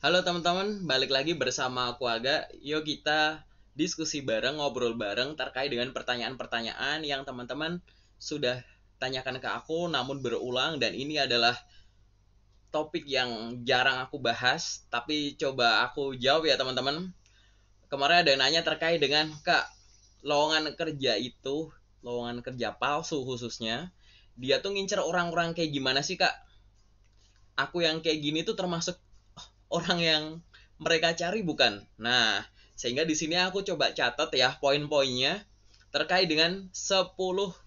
Halo teman-teman, balik lagi bersama aku Aga. Yuk kita diskusi bareng, ngobrol bareng terkait dengan pertanyaan-pertanyaan yang teman-teman sudah tanyakan ke aku namun berulang, dan ini adalah topik yang jarang aku bahas, tapi coba aku jawab ya teman-teman. Kemarin ada yang nanya terkait dengan, Kak, lowongan kerja itu, lowongan kerja palsu khususnya, dia tuh ngincer orang-orang kayak gimana sih, Kak? Aku yang kayak gini tuh termasuk orang yang mereka cari bukan? Nah, sehingga di sini aku coba catat ya poin-poinnya terkait dengan 10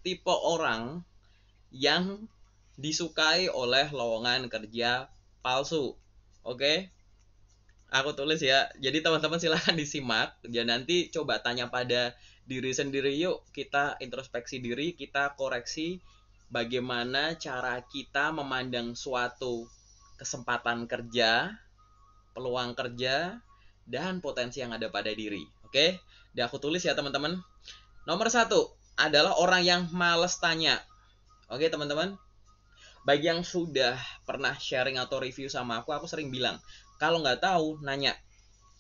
tipe orang yang disukai oleh lowongan kerja palsu. Oke? Aku tulis ya. Jadi teman-teman silahkan disimak. Dan nanti coba tanya pada diri sendiri, yuk kita introspeksi diri, kita koreksi bagaimana cara kita memandang suatu kesempatan kerja, peluang kerja, dan potensi yang ada pada diri. Oke, dan aku tulis ya teman-teman. Nomor satu adalah orang yang males tanya. Oke teman-teman, bagi yang sudah pernah sharing atau review sama aku sering bilang, kalau nggak tahu, nanya.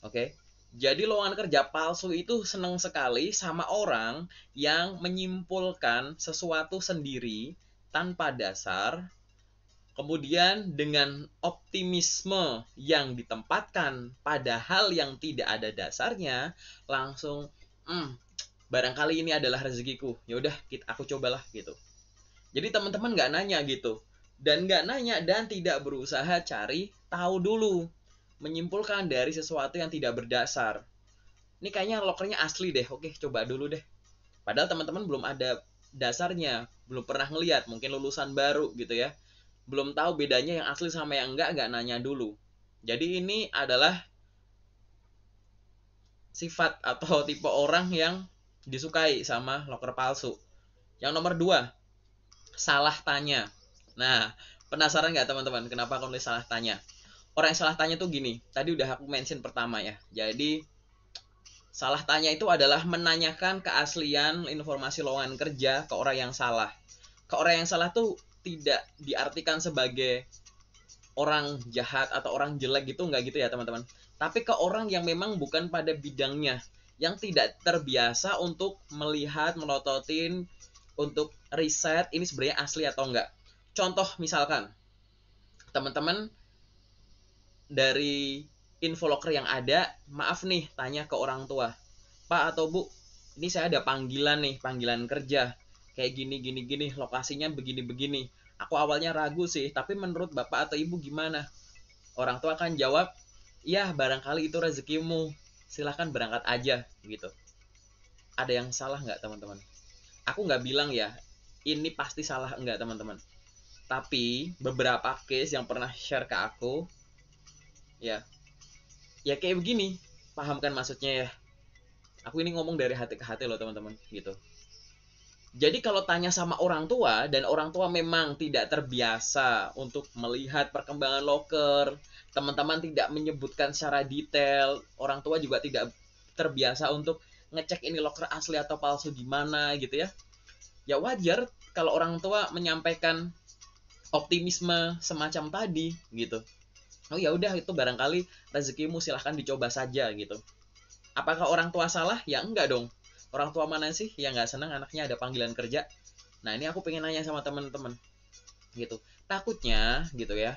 Oke, jadi lowongan kerja palsu itu seneng sekali sama orang yang menyimpulkan sesuatu sendiri tanpa dasar. Kemudian dengan optimisme yang ditempatkan pada hal yang tidak ada dasarnya, langsung, barangkali ini adalah rezekiku. Ya udah, aku cobalah gitu. Jadi teman-teman nggak nanya gitu, dan nggak nanya dan tidak berusaha cari tahu dulu, menyimpulkan dari sesuatu yang tidak berdasar. Ini kayaknya lokernya asli deh. Oke, coba dulu deh. Padahal teman-teman belum ada dasarnya, belum pernah ngeliat, mungkin lulusan baru gitu ya, belum tahu bedanya yang asli sama yang enggak nanya dulu. Jadi ini adalah sifat atau tipe orang yang disukai sama loker palsu. Yang nomor dua, salah tanya. Nah, penasaran nggak teman-teman kenapa aku nulis salah tanya? Orang yang salah tanya tuh gini, tadi udah aku mention pertama ya. Jadi salah tanya itu adalah menanyakan keaslian informasi lowongan kerja ke orang yang salah. Ke orang yang salah tuh tidak diartikan sebagai orang jahat atau orang jelek gitu, nggak gitu ya teman-teman, tapi ke orang yang memang bukan pada bidangnya, yang tidak terbiasa untuk melihat, melototin, untuk riset ini sebenarnya asli atau enggak. Contoh misalkan teman-teman dari info loker yang ada, maaf nih tanya ke orang tua, Pak atau Bu, ini saya ada panggilan nih, panggilan kerja kayak gini gini gini, lokasinya begini begini. Aku awalnya ragu sih, tapi menurut Bapak atau Ibu gimana? Orang tua akan jawab, ya barangkali itu rezekimu, silahkan berangkat aja gitu. Ada yang salah nggak teman-teman? Aku nggak bilang ya ini pasti salah, enggak teman-teman, tapi beberapa case yang pernah share ke aku, ya ya kayak begini. Paham kan maksudnya ya? Aku ini ngomong dari hati ke hati loh teman-teman gitu. Jadi kalau tanya sama orang tua dan orang tua memang tidak terbiasa untuk melihat perkembangan loker, teman-teman tidak menyebutkan secara detail, orang tua juga tidak terbiasa untuk ngecek ini loker asli atau palsu gimana gitu ya. Ya wajar kalau orang tua menyampaikan optimisme semacam tadi gitu. Oh ya udah, itu barangkali rezekimu, silahkan dicoba saja gitu. Apakah orang tua salah? Ya enggak dong. Orang tua mana sih yang nggak senang anaknya ada panggilan kerja? Nah ini aku pengen nanya sama teman-teman gitu. Takutnya gitu ya,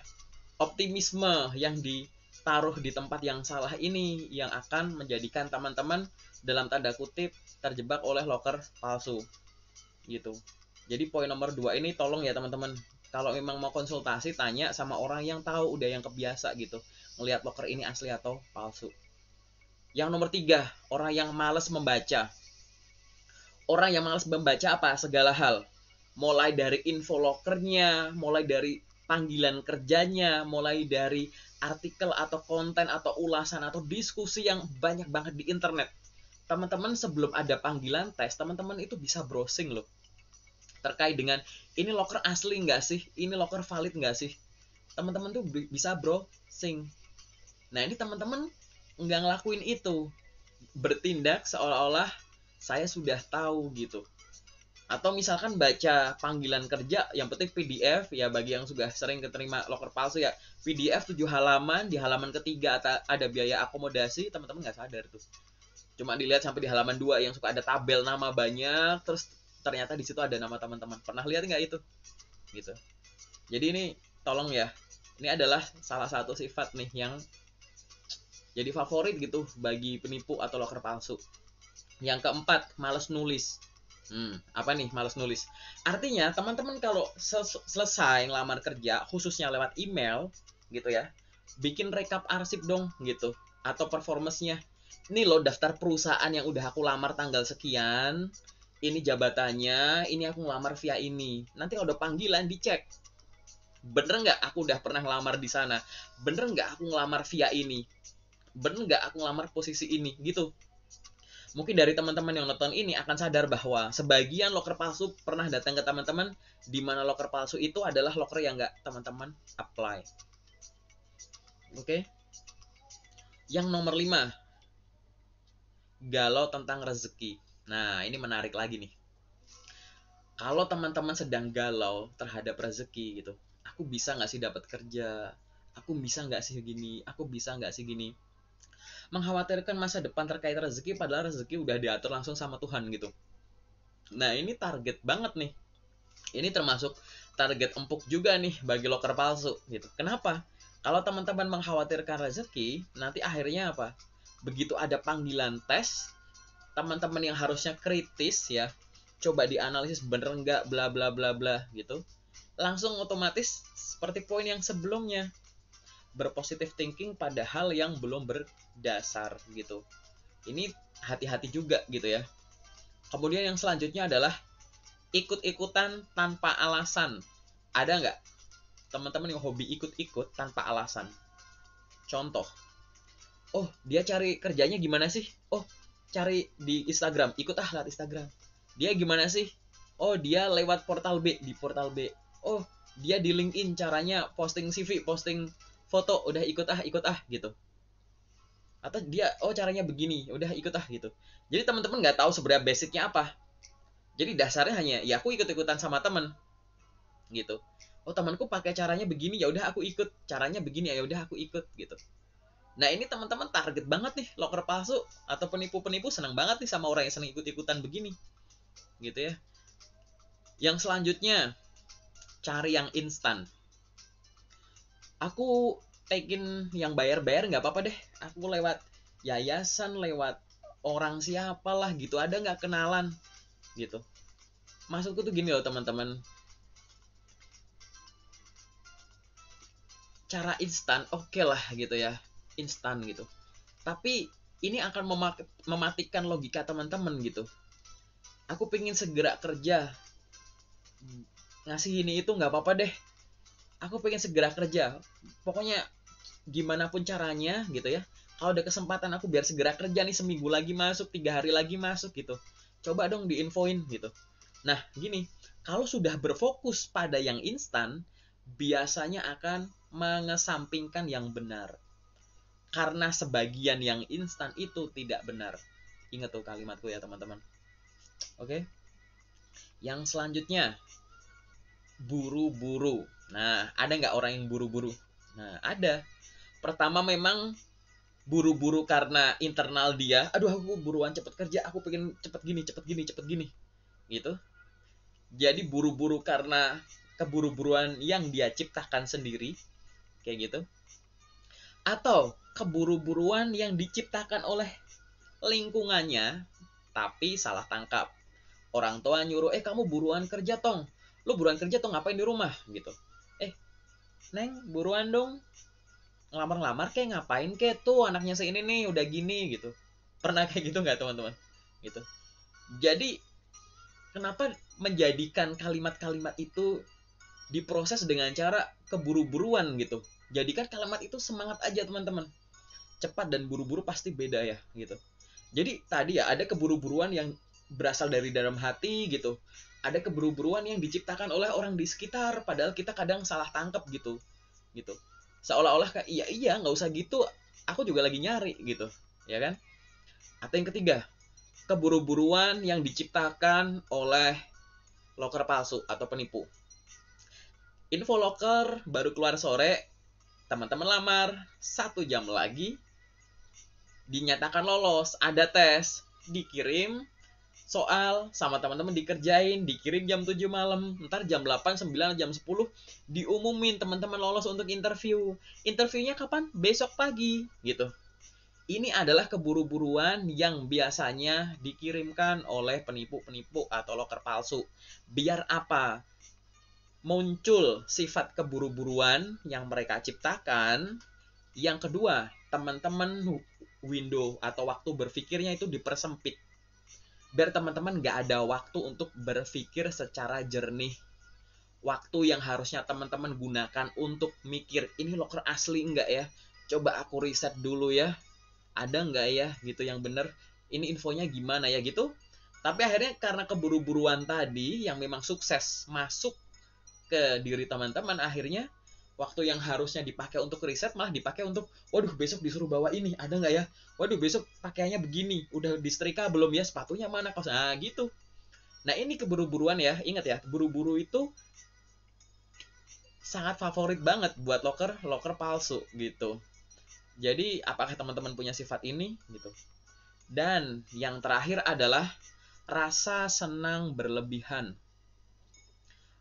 optimisme yang ditaruh di tempat yang salah ini yang akan menjadikan teman-teman dalam tanda kutip terjebak oleh loker palsu gitu. Jadi poin nomor 2 ini tolong ya teman-teman, kalau memang mau konsultasi tanya sama orang yang tahu, udah yang kebiasa gitu ngelihat loker ini asli atau palsu. Yang nomor 3, orang yang males membaca. Orang yang malas membaca apa? Segala hal. Mulai dari info lokernya, mulai dari panggilan kerjanya, mulai dari artikel atau konten atau ulasan atau diskusi yang banyak banget di internet. Teman-teman sebelum ada panggilan tes, teman-teman itu bisa browsing loh. Terkait dengan ini loker asli nggak sih? Ini loker valid nggak sih? Teman-teman tuh bisa browsing. Nah ini teman-teman nggak ngelakuin itu. Bertindak seolah-olah saya sudah tahu gitu. Atau misalkan baca panggilan kerja yang penting PDF ya, bagi yang sudah sering keterima loker palsu ya, PDF 7 halaman, di halaman ketiga ada biaya akomodasi, teman-teman nggak sadar tuh. Cuma dilihat sampai di halaman 2 yang suka ada tabel nama banyak, terus ternyata di situ ada nama teman-teman. Pernah lihat nggak itu? Gitu. Jadi ini tolong ya, ini adalah salah satu sifat nih yang jadi favorit gitu bagi penipu atau loker palsu. Yang keempat, males nulis. Apa nih males nulis? Artinya teman-teman kalau selesai ngelamar kerja, khususnya lewat email gitu ya, bikin rekap arsip dong gitu, atau performance-nya. Ini loh daftar perusahaan yang udah aku lamar tanggal sekian, ini jabatannya, ini aku ngelamar via ini. Nanti kalau udah panggilan dicek, bener nggak aku udah pernah ngelamar di sana, bener nggak aku ngelamar via ini, bener nggak aku ngelamar posisi ini gitu. Mungkin dari teman-teman yang nonton ini akan sadar bahwa sebagian loker palsu pernah datang ke teman-teman, di mana loker palsu itu adalah loker yang nggak teman-teman apply. Oke? Yang nomor 5, galau tentang rezeki. Nah, ini menarik lagi nih. Kalau teman-teman sedang galau terhadap rezeki gitu, aku bisa nggak sih dapat kerja? Aku bisa nggak sih gini? Aku bisa nggak sih gini? Mengkhawatirkan masa depan terkait rezeki, padahal rezeki udah diatur langsung sama Tuhan gitu. Nah, ini target banget nih. Ini termasuk target empuk juga nih bagi loker palsu gitu. Kenapa? Kalau teman-teman mengkhawatirkan rezeki, nanti akhirnya apa? Begitu ada panggilan tes, teman-teman yang harusnya kritis ya, coba dianalisis bener nggak bla bla bla bla gitu. Langsung otomatis seperti poin yang sebelumnya, berpositif thinking pada hal yang belum berdasar gitu. Ini hati-hati juga gitu ya. Kemudian yang selanjutnya adalah ikut-ikutan tanpa alasan. Ada nggak teman-teman yang hobi ikut-ikut tanpa alasan? Contoh, oh dia cari kerjanya gimana sih? Oh cari di Instagram, ikut lewat Instagram. Dia gimana sih? Oh dia lewat portal B, di portal B. Oh dia di LinkedIn caranya posting CV, posting foto, udah ikut gitu. Atau dia oh caranya begini, udah ikut gitu. Jadi teman-teman nggak tahu sebenarnya basicnya apa. Jadi dasarnya hanya ya aku ikut-ikutan sama teman gitu. Oh temanku pakai caranya begini, ya udah aku ikut. Caranya begini, ya udah aku ikut gitu. Nah ini teman-teman target banget nih loker palsu atau penipu-penipu senang banget nih sama orang yang senang ikut-ikutan begini, gitu ya. Yang selanjutnya, cari yang instan. Aku taking yang bayar-bayar nggak apa-apa deh. Aku lewat yayasan, lewat orang siapalah gitu. Ada nggak kenalan gitu. Maksudku tuh gini loh teman-teman. Cara instan oke lah gitu ya, instan gitu. Tapi ini akan mematikan logika teman-teman gitu. Aku pengen segera kerja, ngasih ini itu nggak apa-apa deh. Aku pengen segera kerja. Pokoknya gimana pun caranya gitu ya. Kalau ada kesempatan aku biar segera kerja nih, seminggu lagi masuk, 3 hari lagi masuk gitu. Coba dong diinfoin gitu. Nah gini, kalau sudah berfokus pada yang instan, biasanya akan mengesampingkan yang benar. Karena sebagian yang instan itu tidak benar. Ingat tuh kalimatku ya teman-teman. Oke. Yang selanjutnya, buru-buru. Nah, ada nggak orang yang buru-buru? Nah, ada. Pertama memang buru-buru karena internal dia. Aduh, aku buruan cepet kerja. Aku pengen cepet gini. Gitu. Jadi buru-buru karena keburu-buruan yang dia ciptakan sendiri. Kayak gitu. Atau keburu-buruan yang diciptakan oleh lingkungannya, tapi salah tangkap. Orang tua nyuruh, kamu buruan kerja tong. Lu buruan kerja tong, ngapain di rumah? Gitu. Neng, buruan dong. Ngelamar-ngelamar kayak ngapain kayak tuh, anaknya seini nih, udah gini gitu. Pernah kayak gitu nggak teman-teman? Gitu. Jadi, kenapa menjadikan kalimat-kalimat itu diproses dengan cara keburu-buruan gitu? Jadikan kalimat itu semangat aja teman-teman. Cepat dan buru-buru pasti beda ya gitu. Jadi tadi ya ada keburu-buruan yang berasal dari dalam hati gitu. Ada keburu-buruan yang diciptakan oleh orang di sekitar, padahal kita kadang salah tangkap gitu. Seolah-olah kayak iya nggak usah gitu, aku juga lagi nyari gitu, ya kan? Atau yang ketiga, keburu-buruan yang diciptakan oleh loker palsu atau penipu. Info loker baru keluar sore, teman-teman lamar, 1 jam lagi dinyatakan lolos, ada tes, dikirim soal sama teman-teman, dikerjain, dikirim jam 7 malam, ntar jam 8, 9, jam 10 diumumin teman-teman lolos untuk interview. Interviewnya kapan? Besok pagi gitu. Ini adalah keburu-buruan yang biasanya dikirimkan oleh penipu-penipu atau loker palsu. Biar apa? Muncul sifat keburu-buruan yang mereka ciptakan. Yang kedua, teman-teman window atau waktu berpikirnya itu dipersempit. Biar teman-teman nggak ada waktu untuk berpikir secara jernih. Waktu yang harusnya teman-teman gunakan untuk mikir, ini loker asli nggak ya? Coba aku riset dulu ya. Ada nggak ya gitu yang bener? Ini infonya gimana ya gitu? Tapi akhirnya karena keburu-buruan tadi yang memang sukses masuk ke diri teman-teman, akhirnya waktu yang harusnya dipakai untuk riset malah dipakai untuk, waduh besok disuruh bawa ini, ada nggak ya? Waduh besok pakaiannya begini, udah disetrika belum ya, sepatunya mana, kaos, nah gitu. Nah ini keburu-buruan ya, ingat ya, buru-buru itu sangat favorit banget buat loker palsu gitu. Jadi apakah teman-teman punya sifat ini gitu? Dan yang terakhir adalah rasa senang berlebihan.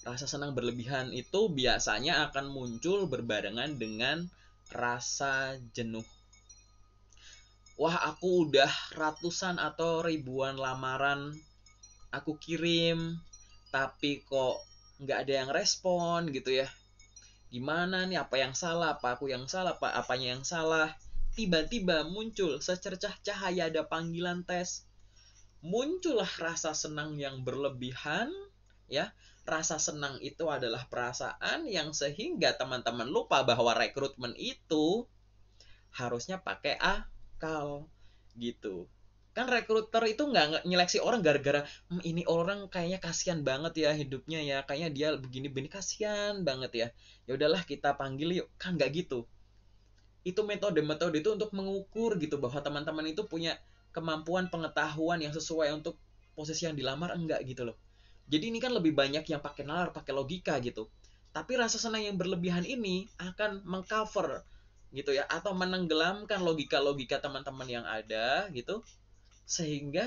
Rasa senang berlebihan itu biasanya akan muncul berbarengan dengan rasa jenuh. Wah, aku udah ratusan atau ribuan lamaran aku kirim, tapi kok nggak ada yang respon gitu ya. Gimana nih, apa yang salah, apa aku yang salah, apa apanya yang salah. Tiba-tiba muncul secercah cahaya ada panggilan tes. Muncullah rasa senang yang berlebihan ya. Rasa senang itu adalah perasaan yang sehingga teman-teman lupa bahwa rekrutmen itu harusnya pakai akal gitu. Kan rekruter itu nggak nyeleksi orang gara-gara ini orang kayaknya kasihan banget ya hidupnya ya, kayaknya dia begini-begini kasihan banget ya. Ya udahlah kita panggil yuk. Kan nggak gitu. Itu metode-metode itu untuk mengukur gitu bahwa teman-teman itu punya kemampuan pengetahuan yang sesuai untuk posisi yang dilamar enggak gitu loh. Jadi ini kan lebih banyak yang pakai nalar, pakai logika gitu. Tapi rasa senang yang berlebihan ini akan mengcover gitu ya, atau menenggelamkan logika-logika teman-teman yang ada gitu, sehingga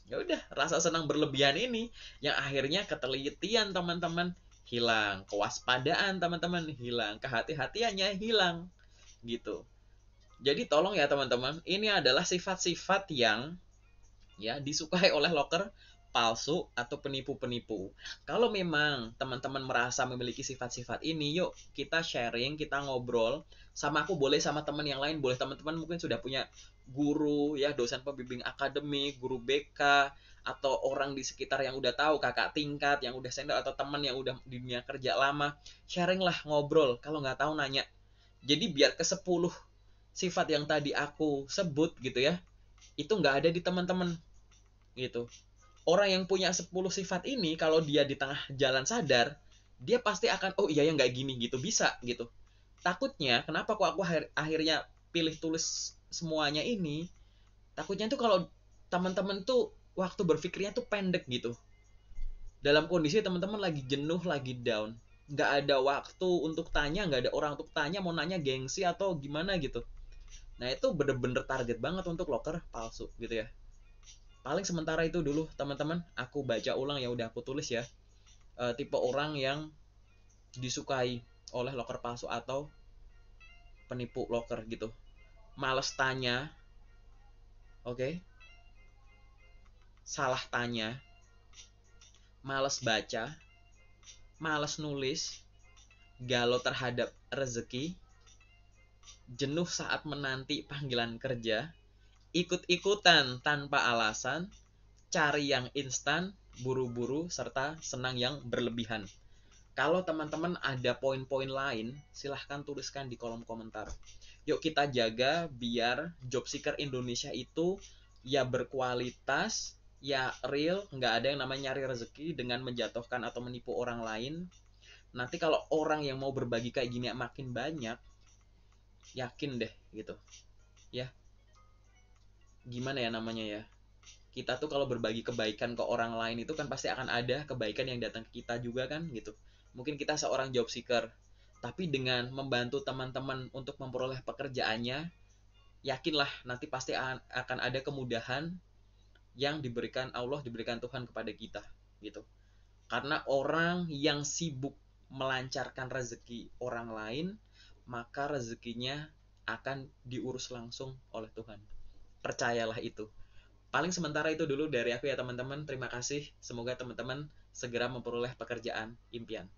ya udah rasa senang berlebihan ini yang akhirnya ketelitian teman-teman hilang, kewaspadaan teman-teman hilang, kehati-hatiannya hilang gitu. Jadi tolong ya teman-teman, ini adalah sifat-sifat yang ya disukai oleh loker palsu atau penipu-penipu. Kalau memang teman-teman merasa memiliki sifat-sifat ini, yuk kita sharing, kita ngobrol. Sama aku boleh, sama teman yang lain boleh. Teman-teman mungkin sudah punya guru ya, dosen pembimbing akademik, guru BK, atau orang di sekitar yang udah tahu, kakak tingkat yang udah senior, atau teman yang udah di dunia kerja lama. Sharing lah, ngobrol. Kalau nggak tahu nanya. Jadi biar ke-10 sifat yang tadi aku sebut gitu ya, itu nggak ada di teman-teman gitu. Orang yang punya 10 sifat ini, kalau dia di tengah jalan sadar, dia pasti akan, oh iya ya nggak gini gitu, bisa gitu. Takutnya, kenapa kok aku akhirnya pilih tulis semuanya ini, takutnya tuh kalau teman-teman tuh waktu berpikirnya tuh pendek gitu. Dalam kondisi teman-teman lagi jenuh, lagi down. Nggak ada waktu untuk tanya, nggak ada orang untuk tanya, mau nanya gengsi atau gimana gitu. Nah itu bener-bener target banget untuk loker palsu gitu ya. Paling sementara itu dulu teman-teman, aku baca ulang ya udah aku tulis ya. Tipe orang yang disukai oleh loker palsu atau penipu loker gitu. Males tanya, oke? Okay? Salah tanya, males baca, males nulis, galau terhadap rezeki, jenuh saat menanti panggilan kerja, ikut-ikutan tanpa alasan, cari yang instan, buru-buru, serta senang yang berlebihan. Kalau teman-teman ada poin-poin lain, silahkan tuliskan di kolom komentar. Yuk kita jaga biar job seeker Indonesia itu ya berkualitas, ya real, nggak ada yang namanya nyari rezeki dengan menjatuhkan atau menipu orang lain. Nanti kalau orang yang mau berbagi kayak gini makin banyak, yakin deh gitu. Ya, gimana ya namanya ya? Kita tuh kalau berbagi kebaikan ke orang lain itu kan pasti akan ada kebaikan yang datang ke kita juga kan gitu. Mungkin kita seorang job seeker, Tapi dengan membantu teman-teman untuk memperoleh pekerjaannya, yakinlah nanti pasti akan ada kemudahan yang diberikan Allah, diberikan Tuhan kepada kita gitu. Karena orang yang sibuk melancarkan rezeki orang lain, maka rezekinya akan diurus langsung oleh Tuhan. Percayalah itu. Paling sementara itu dulu dari aku ya teman-teman. Terima kasih. Semoga teman-teman segera memperoleh pekerjaan impian.